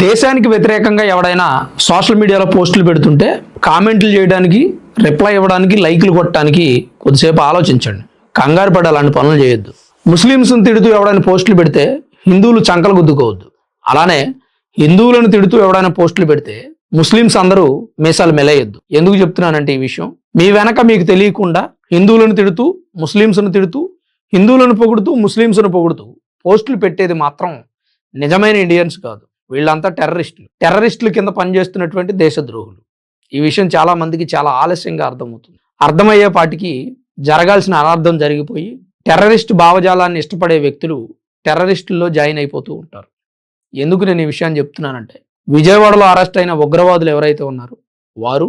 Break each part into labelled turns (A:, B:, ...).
A: దేశానికి వ్యతిరేకంగా ఎవడైనా సోషల్ మీడియాలో పోస్టులు పెడుతుంటే కామెంట్లు చేయడానికి, రిప్లై ఇవ్వడానికి, లైక్లు కొట్టడానికి కొద్దిసేపు ఆలోచించండి. కంగారు పడి అలాంటి పనులు చేయొద్దు. ముస్లిమ్స్ని తిడుతూ ఎవడైనా పోస్టులు పెడితే హిందువులు చంకలు గుద్దుకోవద్దు. అలానే హిందువులను తిడుతూ ఎవడైనా పోస్టులు పెడితే ముస్లిమ్స్ అందరూ మీసాలు మెలేయొద్దు. ఎందుకు చెప్తున్నానంటే ఈ విషయం మీ వెనక మీకు తెలియకుండా హిందువులను తిడుతూ, ముస్లిమ్స్ను తిడుతూ, హిందువులను పొగుడుతూ, ముస్లిమ్స్ను పొగుడుతూ పోస్టులు పెట్టేది మాత్రం నిజమైన ఇండియన్స్ కాదు. వీళ్ళంతా టెర్రరిస్టులు కింద పనిచేస్తున్నటువంటి దేశద్రోహులు. ఈ విషయం చాలా మందికి చాలా ఆలస్యంగా అర్థమవుతుంది. అర్థమయ్యేపాటికి జరగాల్సిన అనర్థం జరిగిపోయి టెర్రరిస్ట్ భావజాలాన్ని ఇష్టపడే వ్యక్తులు టెర్రరిస్టుల్లో జాయిన్ అయిపోతూ ఉంటారు. ఎందుకు నేను ఈ విషయాన్ని చెప్తున్నానంటే, విజయవాడలో అరెస్ట్ అయిన ఉగ్రవాదులు ఎవరైతే ఉన్నారో వారు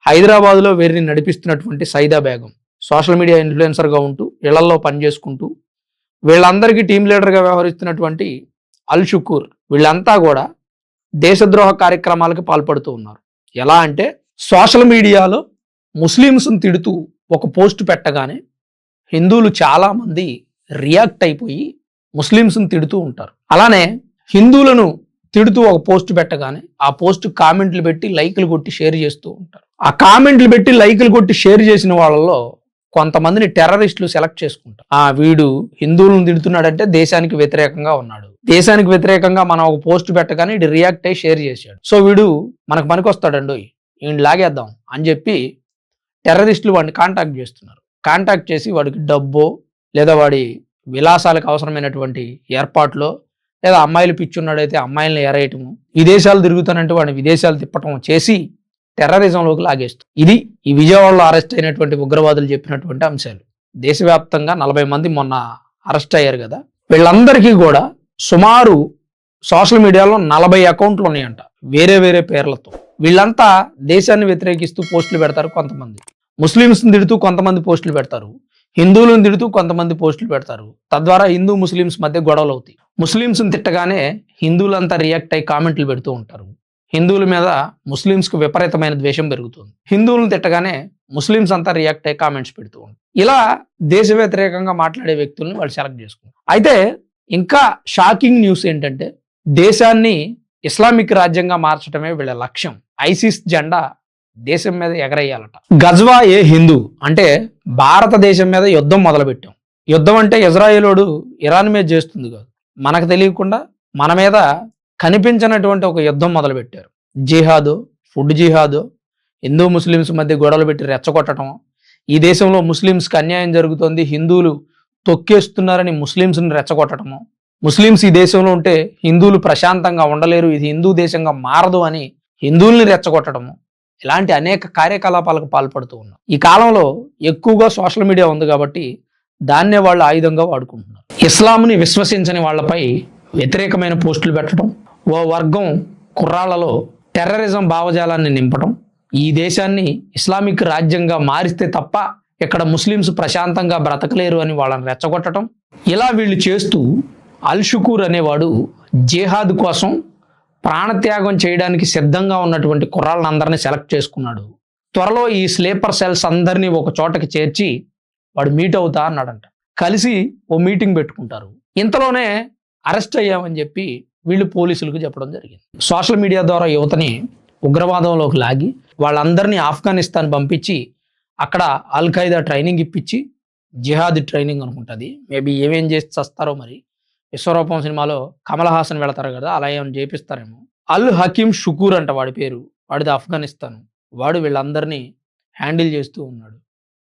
A: హైదరాబాద్లో వీరిని నడిపిస్తున్నటువంటి సైదా బేగం సోషల్ మీడియా ఇన్ఫ్లుయెన్సర్గా ఉంటూ ఇళ్లలో పనిచేసుకుంటూ వీళ్ళందరికీ టీం లీడర్గా వ్యవహరిస్తున్నటువంటి అల్ షుకూర్, వీళ్ళంతా కూడా దేశద్రోహ కార్యక్రమాలకు పాల్పడుతూ ఉన్నారు. ఎలా అంటే సోషల్ మీడియాలో ముస్లిమ్స్ని తిడుతూ ఒక పోస్ట్ పెట్టగానే హిందువులు చాలామంది రియాక్ట్ అయిపోయి ముస్లిమ్స్ని తిడుతూ ఉంటారు. అలానే హిందువులను తిడుతూ ఒక పోస్ట్ పెట్టగానే ఆ పోస్ట్ కామెంట్లు పెట్టి, లైకులు కొట్టి షేర్ చేస్తూ ఉంటారు. ఆ కామెంట్లు పెట్టి, లైకులు కొట్టి షేర్ చేసిన వాళ్ళలో కొంతమందిని టెర్రరిస్టులు సెలెక్ట్ చేసుకుంటారు. వీడు హిందువులను తిడుతున్నాడంటే దేశానికి వ్యతిరేకంగా ఉన్నాడు, దేశానికి వ్యతిరేకంగా మనం ఒక పోస్ట్ పెట్టగానే వీడు రియాక్ట్ అయ్యి షేర్ చేశాడు, సో వీడు మనకు పనికొస్తాడండి, ఈయన లాగేద్దాం అని చెప్పి టెర్రరిస్టులు వాడిని కాంటాక్ట్ చేస్తున్నారు. కాంటాక్ట్ చేసి వాడికి డబ్బో లేదా వాడి విలాసాలకు అవసరమైనటువంటి ఏర్పాట్లో, లేదా అమ్మాయిలు పిచ్చున్నాడైతే అమ్మాయిలను ఎరేయటము, విదేశాలు తిరుగుతానంటే వాడిని విదేశాలు తిప్పటం చేసి టెర్రరిజంలోకి లాగేస్తుంది. ఇది ఈ విజయవాడలో అరెస్ట్ అయినటువంటి ఉగ్రవాదులు చెప్పినటువంటి అంశాలు. దేశవ్యాప్తంగా 40 మంది మొన్న అరెస్ట్ అయ్యారు కదా, వీళ్ళందరికీ కూడా సుమారు సోషల్ మీడియాలో 40 అకౌంట్లు ఉన్నాయంట వేరే వేరే పేర్లతో. వీళ్ళంతా దేశాన్ని వ్యతిరేకిస్తూ పోస్టులు పెడతారు. కొంతమంది ముస్లిమ్స్ని తిడుతూ కొంతమంది పోస్టులు పెడతారు, హిందువులను తిడుతూ కొంతమంది పోస్టులు పెడతారు. తద్వారా హిందూ ముస్లిమ్స్ మధ్య గొడవలు అవుతాయి. ముస్లిమ్స్ని తిట్టగానే హిందువులంతా రియాక్ట్ అయ్యి కామెంట్లు పెడుతూ ఉంటారు. హిందువుల మీద ముస్లిమ్స్కు విపరీతమైన ద్వేషం పెరుగుతుంది. హిందువులను తిట్టగానే ముస్లిమ్స్ అంతా రియాక్ట్ అయ్యి కామెంట్స్ పెడుతూ ఉంటారు. ఇలా దేశ వ్యతిరేకంగా మాట్లాడే వ్యక్తుల్ని వాళ్ళు సెలెక్ట్ చేసుకుంటారు. అయితే ఇంకా షాకింగ్ న్యూస్ ఏంటంటే, దేశాన్ని ఇస్లామిక్ రాజ్యంగా మార్చడమే వీళ్ళ లక్ష్యం. ఐసిస్ జెండా దేశం మీద ఎగరేయాలట. గజ్వా ఏ హిందూ అంటే భారతదేశం మీద యుద్ధం మొదలుపెట్టాం. యుద్ధం అంటే ఇజ్రాయేలోడు ఇరాన్ మీద చేస్తుంది కాదు, మనకు తెలియకుండా మన మీద కనిపించినటువంటి ఒక యుద్ధం మొదలుపెట్టారు. జిహాదు, ఫుడ్ జిహాదు, హిందూ ముస్లిమ్స్ మధ్య గొడవలు పెట్టి రెచ్చగొట్టడం, ఈ దేశంలో ముస్లిమ్స్కి అన్యాయం జరుగుతోంది, హిందువులు తొక్కేస్తున్నారని ముస్లిమ్స్ని రెచ్చగొట్టడము, ముస్లిమ్స్ ఈ దేశంలో ఉంటే హిందువులు ప్రశాంతంగా ఉండలేరు, ఇది హిందూ దేశంగా మారదు అని హిందువుల్ని రెచ్చగొట్టడము, ఇలాంటి అనేక కార్యకలాపాలకు పాల్పడుతూ ఉన్నారు. ఈ కాలంలో ఎక్కువగా సోషల్ మీడియా ఉంది కాబట్టి దాన్నే వాళ్ళు ఆయుధంగా వాడుకుంటున్నారు. ఇస్లాంని విశ్వసించని వాళ్ళపై వ్యతిరేకమైన పోస్టులు పెట్టడం, ఓ వర్గం కుర్రాళ్లలో టెర్రరిజం భావజాలాన్ని నింపడం, ఈ దేశాన్ని ఇస్లామిక్ రాజ్యంగా మారిస్తే తప్ప ఇక్కడ ముస్లిమ్స్ ప్రశాంతంగా బ్రతకలేరు అని వాళ్ళని రెచ్చగొట్టడం, ఇలా వీళ్ళు చేస్తూ అల్ షుకూర్ అనేవాడు జిహాద్ కోసం ప్రాణత్యాగం చేయడానికి సిద్ధంగా ఉన్నటువంటి కుర్రాళ్ళందరినీ సెలెక్ట్ చేసుకున్నాడు. త్వరలో ఈ స్లీపర్ సెల్స్ అందరినీ ఒక చోటకి చేర్చి వాడు మీట్ అవుతా అన్నాడంట. కలిసి ఓ మీటింగ్ పెట్టుకుంటారు. ఇంతలోనే అరెస్ట్ అయ్యామని చెప్పి వీళ్ళు పోలీసులకు చెప్పడం జరిగింది. సోషల్ మీడియా ద్వారా యువతని ఉగ్రవాదంలోకి లాగి వాళ్ళందరినీ ఆఫ్ఘనిస్తాన్ పంపించి అక్కడ అల్ ఖైదా ట్రైనింగ్ ఇప్పించి, జిహాద్ ట్రైనింగ్ అనుకుంటుంది, మేబీ ఏమేం చేసి చస్తారో మరి. విశ్వరూపం సినిమాలో కమల్ హాసన్ వెళతారు కదా, అలా ఏమైనా చేపిస్తారేమో. అల్ హకీమ్ షుకూర్ అంట వాడి పేరు, వాడిది ఆఫ్ఘనిస్తాన్. వాడు వీళ్ళందరినీ హ్యాండిల్ చేస్తూ ఉన్నాడు.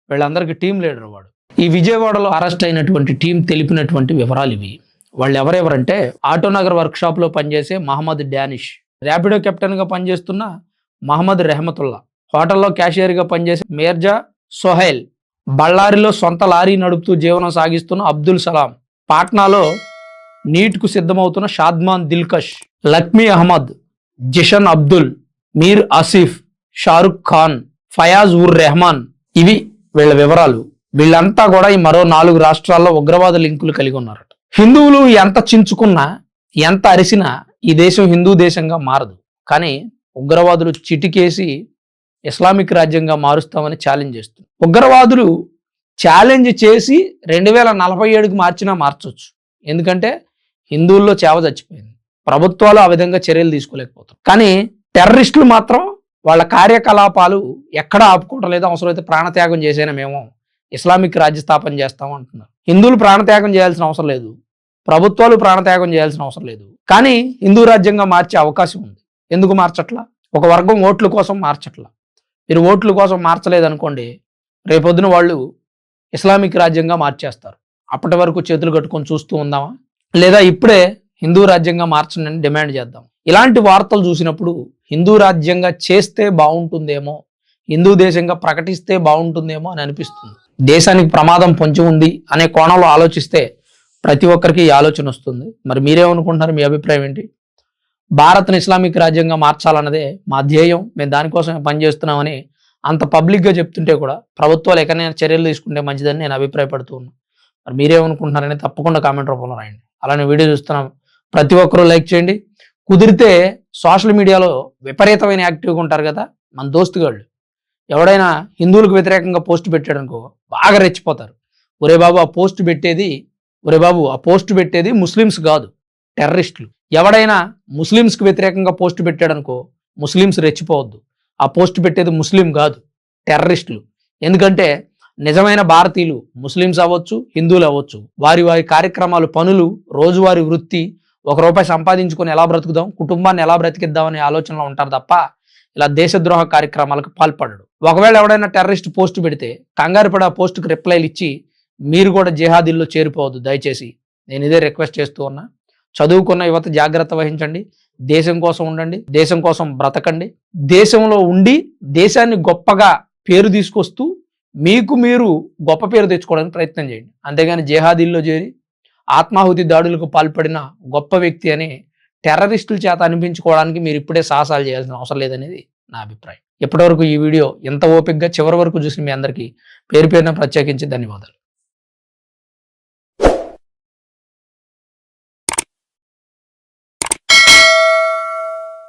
A: వీళ్ళందరికీ టీం లీడర్ వాడు. ఈ విజయవాడలో అరెస్ట్ అయినటువంటి టీం తెలిపినటువంటి వివరాలు ఇవి. వాళ్ళు ఎవరెవరంటే, ఆటోనగర్ వర్క్షాప్లో పనిచేసే మహమ్మద్ డానిష్, ర్యాపిడో కెప్టెన్గా పనిచేస్తున్న మహమ్మద్ రెహమతుల్లా, హోటల్లో క్యాషియర్గా పనిచేసే మీర్జా సోహైల్, బళ్ళారిలో సొంత లారీ నడుపుతూ జీవనం సాగిస్తున్న అబ్దుల్ సలాం, పాట్నాలో నీట్కు సిద్ధమవుతున్న షాద్మాన్ దిల్కష్, లక్మీ అహ్మద్, జిషన్ అబ్దుల్, మీర్ ఆసిఫ్, షారుఖ్ ఖాన్, ఫయాజ్ ఉర్ రెహమాన్. ఇవి వీళ్ళ వివరాలు. వీళ్ళంతా కూడా ఈ మరో 4 రాష్ట్రాల్లో ఉగ్రవాద లింకులు కలిగి ఉన్నారట. హిందువులు ఎంత చించుకున్నా, ఎంత అరిసినా ఈ దేశం హిందూ దేశంగా మారదు. కానీ ఉగ్రవాదులు చిటికేసి ఇస్లామిక్ రాజ్యంగా మారుస్తామని ఛాలెంజ్ చేస్తుంది. ఉగ్రవాదులు ఛాలెంజ్ చేసి 2047కి మార్చినా మార్చొచ్చు. ఎందుకంటే హిందువుల్లో చేవ చచ్చిపోయింది. ప్రభుత్వాలు ఆ విధంగా చర్యలు తీసుకోలేకపోతారు. కానీ టెర్రరిస్టులు మాత్రం వాళ్ళ కార్యకలాపాలు ఎక్కడ ఆపుకోవడం లేదు, అవసరమైతే ప్రాణత్యాగం చేసైనా మేము ఇస్లామిక్ రాజ్య స్థాపన చేస్తాం అంటున్నారు. హిందువులు ప్రాణత్యాగం చేయాల్సిన అవసరం లేదు, ప్రభుత్వాలు ప్రాణత్యాగం చేయాల్సిన అవసరం లేదు. కానీ హిందూ రాజ్యంగా మార్చే అవకాశం ఉంది. ఎందుకు మార్చట్లా? ఒక వర్గం ఓట్ల కోసం మార్చట్లా. మీరు ఓట్ల కోసం మార్చలేదనుకోండి, రేపొద్దున వాళ్ళు ఇస్లామిక్ రాజ్యంగా మార్చేస్తారు. అప్పటి వరకు చేతులు కట్టుకొని చూస్తూ ఉందామా? లేదా ఇప్పుడే హిందూ రాజ్యంగా మార్చండి అని డిమాండ్ చేద్దాం. ఇలాంటి వార్తలు చూసినప్పుడు హిందూ రాజ్యంగా చేస్తే బాగుంటుందేమో, హిందూ దేశంగా ప్రకటిస్తే బాగుంటుందేమో అని అనిపిస్తుంది. దేశానికి ప్రమాదం పొంచి ఉంది అనే కోణంలో ఆలోచిస్తే ప్రతి ఒక్కరికి ఈ ఆలోచన వస్తుంది. మరి మీరేమనుకుంటున్నారు? మీ అభిప్రాయం ఏంటి? భారత్ని ఇస్లామిక్ రాజ్యంగా మార్చాలన్నదే మా ధ్యేయం, మేము దానికోసమే పనిచేస్తున్నామని అంత పబ్లిక్గా చెప్తుంటే కూడా ప్రభుత్వాలు ఎక్కడైనా చర్యలు తీసుకుంటే మంచిదని నేను అభిప్రాయపడుతూ ఉన్నాను. మరి మీరేమనుకుంటున్నారని తప్పకుండా కామెంట్ రూపంలో రాయండి. అలానే వీడియో చూస్తున్నాం ప్రతి ఒక్కరూ లైక్ చేయండి. కుదిరితే సోషల్ మీడియాలో విపరీతమైన యాక్టివ్గా ఉంటారు కదా మన దోస్తుగాళ్ళు, ఎవడైనా హిందువులకు వ్యతిరేకంగా పోస్ట్ పెట్టాడు అనుకో బాగా రెచ్చిపోతారు. ఒరే బాబు ఆ పోస్ట్ పెట్టేది ముస్లిమ్స్ కాదు, టెర్రరిస్టులు. ఎవడైనా ముస్లిమ్స్కి వ్యతిరేకంగా పోస్ట్ పెట్టాడు అనుకో ముస్లిమ్స్ రెచ్చిపోవద్దు, ఆ పోస్ట్ పెట్టేది ముస్లిం కాదు, టెర్రరిస్టులు. ఎందుకంటే నిజమైన భారతీయులు ముస్లిమ్స్ అవ్వచ్చు, హిందువులు అవ్వచ్చు, వారి వారి కార్యక్రమాలు, పనులు, రోజువారీ వృత్తి, ₹1 సంపాదించుకొని ఎలా బ్రతుకుదాం, కుటుంబాన్ని ఎలా బ్రతికిద్దామనే ఆలోచనలో ఉంటారు తప్ప ఇలా దేశద్రోహ కార్యక్రమాలకు పాల్పడడు. ఒకవేళ ఎవడైనా టెర్రరిస్ట్ పోస్ట్ పెడితే కంగారు పడి ఆ పోస్టుకు రిప్లైలు ఇచ్చి మీరు కూడా జిహాదీల్లో చేరిపోవద్దు దయచేసి. నేను ఇదే రిక్వెస్ట్ చేస్తూ ఉన్నా. చదువుకున్న యువత జాగ్రత్త వహించండి, దేశం కోసం ఉండండి, దేశం కోసం బ్రతకండి. దేశంలో ఉండి దేశాన్ని గొప్పగా పేరు తీసుకొస్తూ మీకు మీరు గొప్ప పేరు తెచ్చుకోవడానికి ప్రయత్నం చేయండి. అంతేగాని జిహాదీల్లో చేరి ఆత్మాహుతి దాడులకు పాల్పడిన గొప్ప వ్యక్తి అని టెర్రరిస్టుల చేత అనిపించుకోవడానికి మీరు ఇప్పుడే సాహసాలు చేయాల్సిన అవసరం లేదనేది నా అభిప్రాయం. ఇప్పటివరకు ఈ వీడియో ఎంత ఓపికగా చివరి వరకు చూసిన మీ అందరికీ పేరు పేరున ప్రత్యేకించి ధన్యవాదాలు.